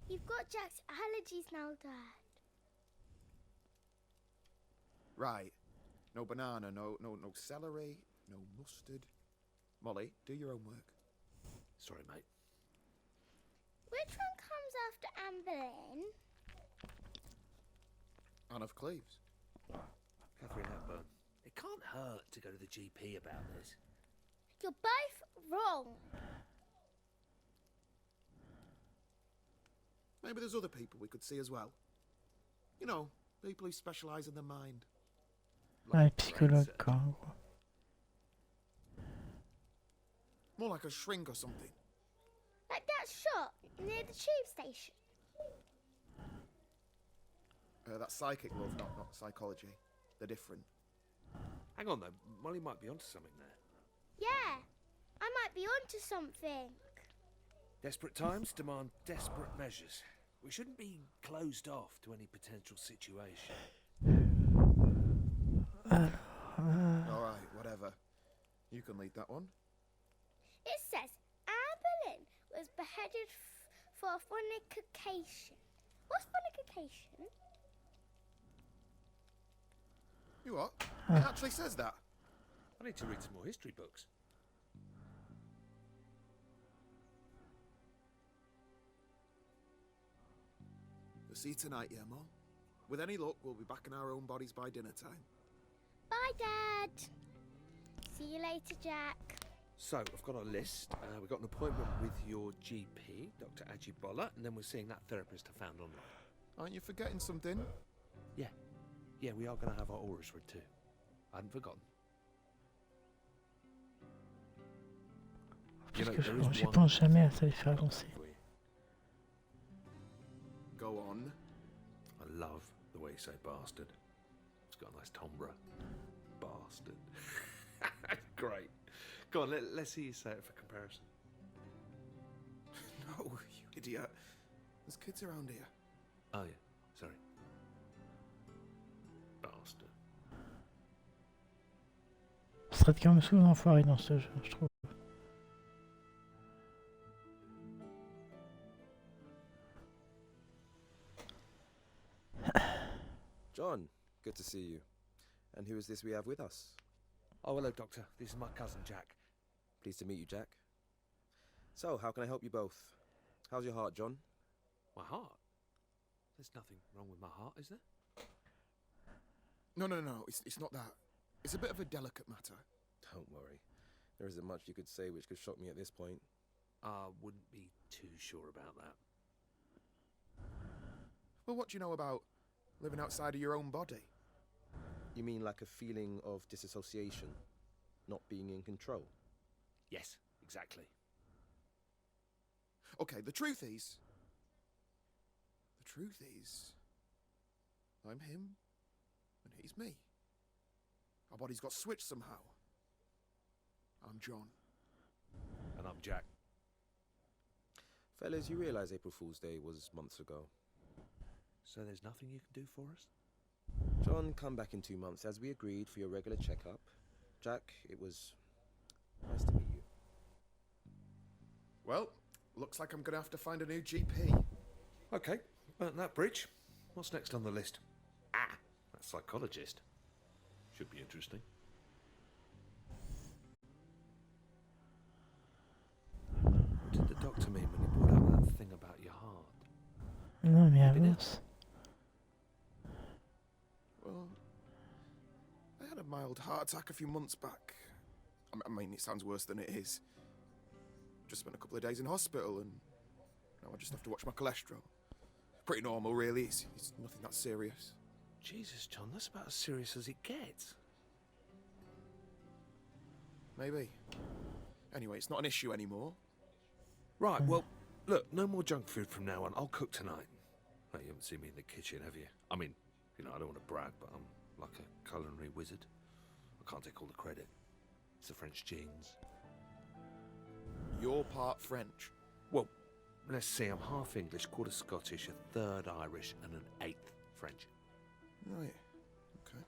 You've got Jack's allergies now, Dad. Right. No banana, no celery, no mustard. Molly, do your own work. Sorry, mate. Which one comes after Anne Boleyn? Anne of Cleves. Catherine Hepburn. It can't hurt to go to the GP about this. You're both wrong. Maybe there's other people we could see as well. You know, people who specialise in the mind. Ouais, psychologue, quoi, en gros. More like a shrink or something. Like that shop near the tube station. That's psychic, love, not psychology. They're different. Hang on, though. Molly might be onto something there. Yeah, I might be onto something. Desperate times demand desperate measures. We shouldn't be closed off to any potential situation. Alright, whatever. You can lead that one. It says Anne Boleyn was beheaded for fornication. What's fornication? You what? It actually says that. I need to read some more history books. We'll see you tonight, yeah, Mom? With any luck, we'll be back in our own bodies by dinner time. Bye, Dad. See you later, Jack. So, I've got a list. We've got an appointment with your GP, Dr. Ajibola, and then we're seeing that therapist I found online. Aren't you forgetting something? Yeah. Yeah, we are going to have our auras read too. I hadn't forgotten. Parce que je pense jamais à ça les faire avancer. Go on. I love the way you say bastard. It's got a nice timbre. Bastard. Great. Go on, let's see you say it for comparison. No, you idiot. There's kids around here. Oh, yeah. Sorry. Bastard. Ce serait quand même souvent enfoiré dans ce jeu, je trouve. John, good to see you. And who is this we have with us? Oh, hello, Doctor. This is my cousin, Jack. Pleased to meet you, Jack. So, how can I help you both? How's your heart, John? My heart? There's nothing wrong with my heart, is there? No, it's not that. It's a bit of a delicate matter. Don't worry. There isn't much you could say which could shock me at this point. I wouldn't be too sure about that. Well, what do you know about living outside of your own body? You mean like a feeling of disassociation? Not being in control? Yes, exactly. Okay, the truth is, I'm him, and he's me. Our bodies got switched somehow. I'm John. And I'm Jack. Fellas, you realise April Fool's Day was months ago. So there's nothing you can do for us? John, come back in 2 months as we agreed for your regular checkup. Jack, it was nice to meet you. Well, looks like I'm gonna have to find a new GP. Okay, burnt that bridge. What's next on the list? Ah, that psychologist. Should be interesting. What did the doctor mean when he brought up that thing about your heart? Non, mais avance. Well, I had a mild heart attack a few months back. I mean, it sounds worse than it is. Just spent a couple of days in hospital and now I just have to watch my cholesterol. Pretty normal, really. It's nothing that serious. Jesus, John, that's about as serious as it gets. Maybe. Anyway, it's not an issue anymore. Right, well, look, no more junk food from now on. I'll cook tonight. Oh, you haven't seen me in the kitchen, have you? I mean, you know, I don't want to brag, but I'm like a culinary wizard. I can't take all the credit. It's the French genes. You're part French. Well, let's see, I'm half English, quarter Scottish, a third Irish, and an eighth French. Right. Okay.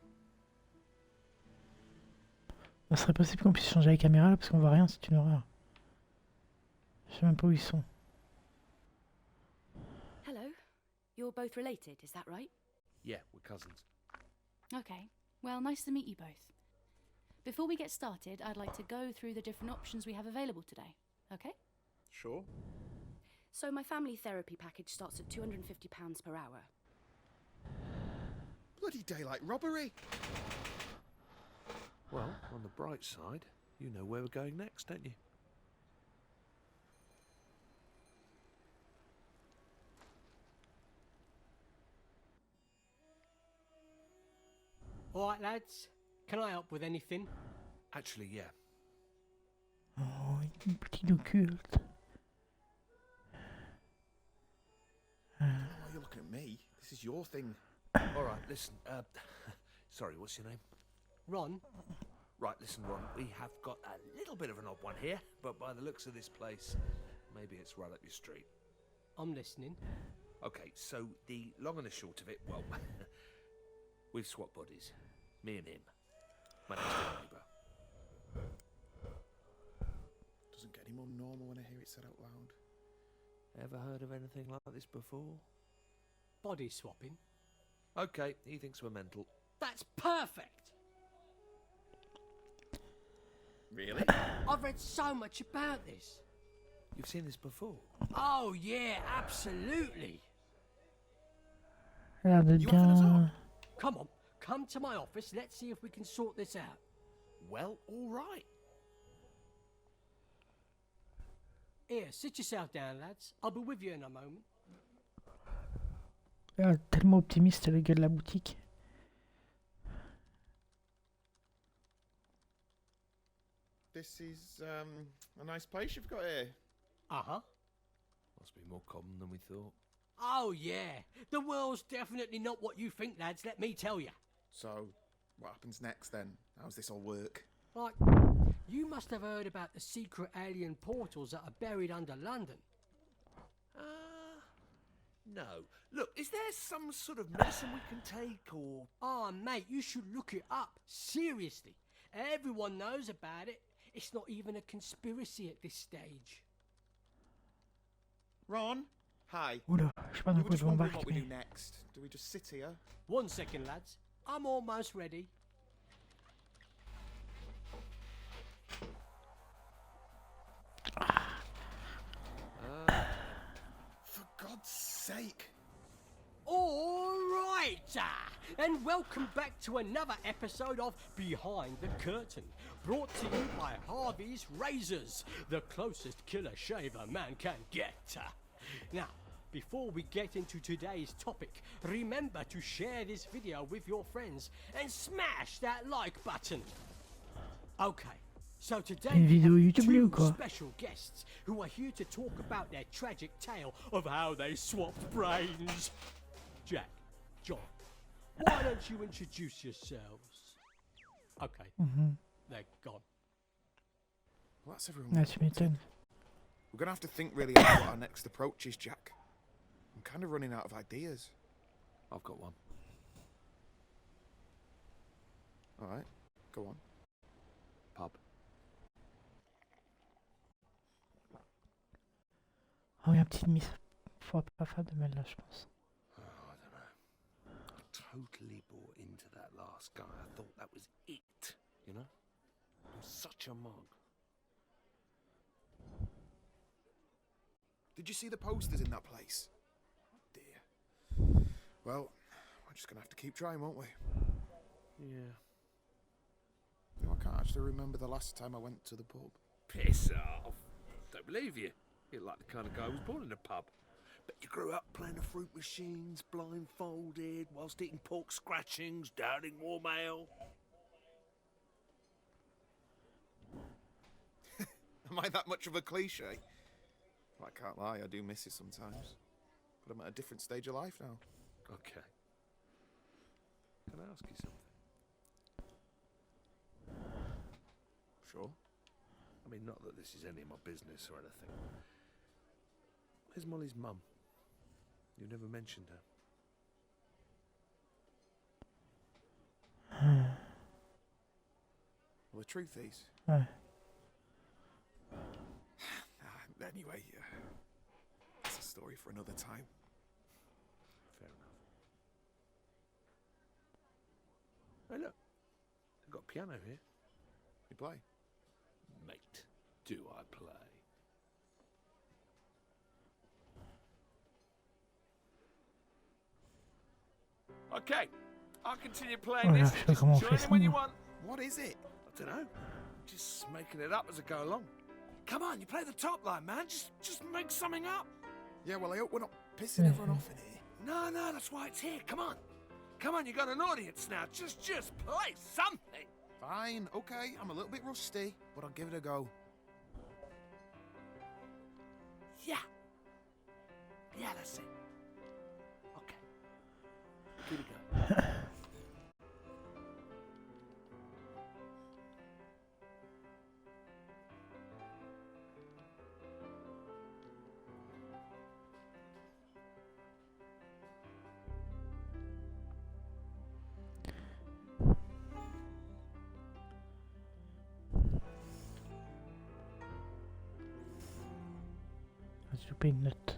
Ça serait possible qu'on puisse changer la caméra là parce qu'on voit rien, c'est une horreur. Je sais même pas où ils sont. Hello. You're both related, is that right? Yeah, we're cousins. Okay. Well, nice to meet you both. Before we get started, I'd like to go through the different options we have available today. Okay? Sure. So my family therapy package starts at £250 per hour. Bloody daylight robbery! Well, on the bright side, you know where we're going next, don't you? All right, lads. Can I help with anything? Actually, yeah. Oh, une petite occulte. Why are you looking at me? This is your thing. All right, listen. Sorry, what's your name? Ron. Right, listen, Ron. We have got a little bit of an odd one here, but by the looks of this place, maybe it's right up your street. I'm listening. Okay, so the long and the short of it, well, we've swapped bodies. Me and him. My next door neighbour. Doesn't get any more normal when I hear it said out loud. Ever heard of anything like this before? Body swapping. Okay, he thinks we're mental. That's perfect! Really? I've read so much about this. You've seen this before? Oh, yeah, absolutely. L'air de bien. Come on, come to my office. Let's see if we can sort this out. Well, all right. Here, sit yourself down, lads. I'll be with you in a moment. Ah, tellement optimiste le gars de la boutique. This is a nice place you've got here. Uh-huh. Must be more common than we thought. Oh, yeah. The world's definitely not what you think, lads, let me tell you. So, what happens next then? How's this all work? Like, you must have heard about the secret alien portals that are buried under London. No. Look, is there some sort of medicine we can take, or... Oh, mate, you should look it up. Seriously. Everyone knows about it. It's not even a conspiracy at this stage. Ron? Hi. Oula, je sais pas dans We were quoi just je wondering m'embarque, what we mais... do next. Do we just sit here? 1 second, lads. I'm almost ready. For God's sake. All right, and welcome back to another episode of Behind the Curtain, brought to you by Harvey's Razors, the closest killer shaver man can get. Now, before we get into today's topic, remember to share this video with your friends and smash that like button. Okay, so today Une we vidéo have YouTube ou two quoi? special guests who are here to talk about their tragic tale of how they swapped brains. Jack, John, why don't you introduce yourselves? Okay, they're gone. Well, that's everyone. Ah, tu m'étonnes. We're going to have to think really hard what our next approach is, Jack. I'm kind of running out of ideas. I've got one. All right, go on. Pub. Oh, il y a un petit demi. Faut pas faire de mal là, je pense. Oh, I don't know. I totally bought into that last guy. I thought that was it, you know? He was such a mug. Did you see the posters in that place? Oh, dear. Well, we're just going to have to keep trying, won't we? Yeah. You know, I can't actually remember the last time I went to the pub. Piss off. Don't believe you. You're like the kind of guy who was born in a pub. But you grew up playing the fruit machines, blindfolded, whilst eating pork scratchings, downing warm ale. Am I that much of a cliche? Well, I can't lie, I do miss it sometimes. But I'm at a different stage of life now. Okay. Can I ask you something? Sure. I mean, not that this is any of my business or anything. Where's Molly's mum? You never mentioned her. Well, the truth is... Uh, Anyway, it's a story for another time. Fair enough. Hey, look. I've got a piano here. You play? Mate, do I play? Okay, I'll continue playing Ouais, this. je sais Just comment on join fait in ça. when you want. What is it? I don't know. Just making it up as I go along. Come on, you play the top line, man. Just make something up. Yeah, well, I hope we're not pissing everyone off in here. No, that's why it's here. Come on. Come on, you got an audience now. Just play something. Fine, okay, I'm a little bit rusty, but I'll give it a go. Yeah. Yeah, that's it. Okay. Here we go. J'ai loupé une note.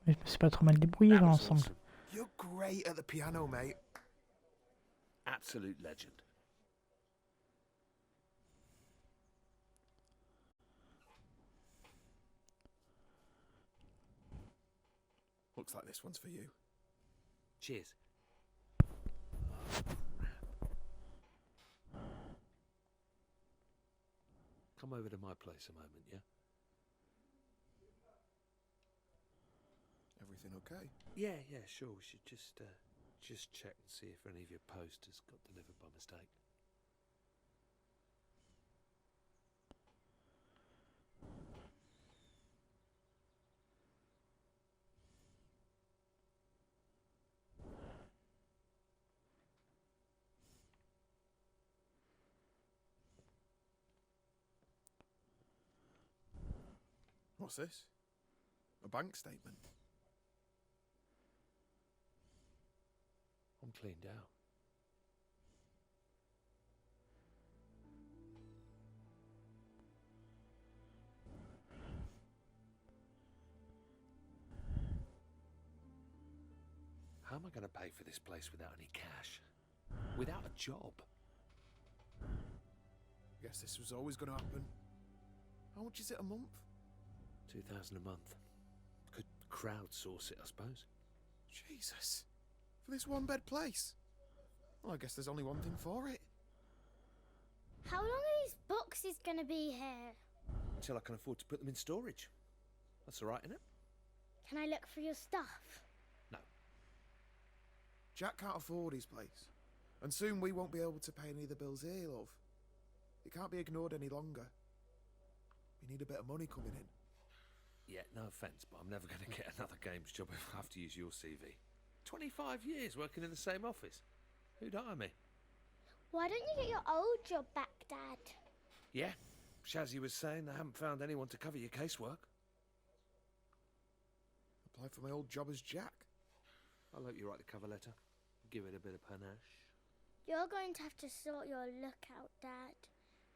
Mais je me suis pas trop mal débrouillé dans l'ensemble. Awesome. You're great at the piano, mate. Absolute legend. Looks like this one's for you. Cheers. Come over to my place a moment, yeah? Everything okay? Yeah, sure. We should just check and see if any of your posters got delivered by mistake. What's this? A bank statement? I'm cleaned out. How am I going to pay for this place without any cash? Without a job? Guess this was always going to happen. How much is it a month? 2,000 a month. Could crowdsource it, I suppose. Jesus. For this one-bed place? Well, I guess there's only one thing for it. How long are these boxes going to be here? Until I can afford to put them in storage. That's all right, isn't it? Can I look for your stuff? No. Jack can't afford his place. And soon we won't be able to pay any of the bills here, love. It can't be ignored any longer. We need a bit of money coming in. Yeah, no offence, but I'm never going to get another games job if I have to use your CV. 25 years working in the same office. Who'd hire me? Why don't you get your old job back, Dad? Yeah, Shazzy was saying they haven't found anyone to cover your casework. Apply for my old job as Jack. I'll let you write the cover letter. Give it a bit of panache. You're going to have to sort your look out, Dad.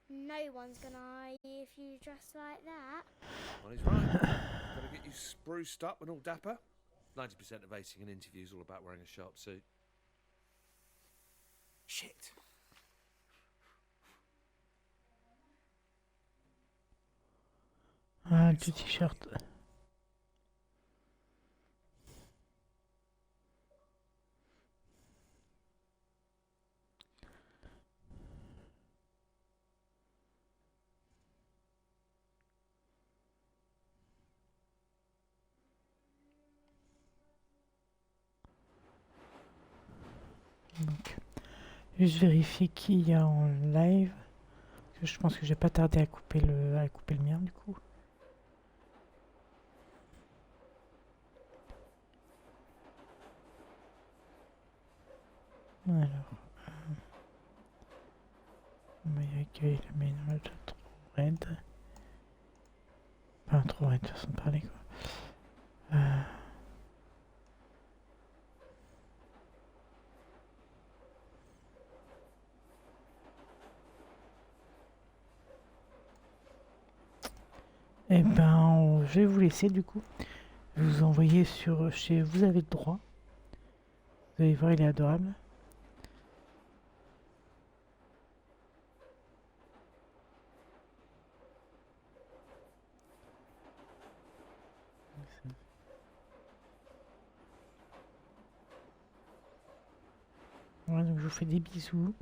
No one's going to hire you if you dress like that. Well, he's right. Gotta get you spruced up and all dapper. 90% of acing an interview is all about wearing a sharp suit. Shit. Un petit t-shirt. Donc, juste vérifier qui y a en live. Parce que je pense que je vais pas tarder à couper le mien du coup. Alors, on va y accueillir la main trop raide. Enfin, trop raide, de façon de parler quoi. Eh ben, je vais vous laisser du coup. Je vais vous envoyer sur chez Vous avez le droit. Vous allez voir, il est adorable. Voilà, donc je vous fais des bisous.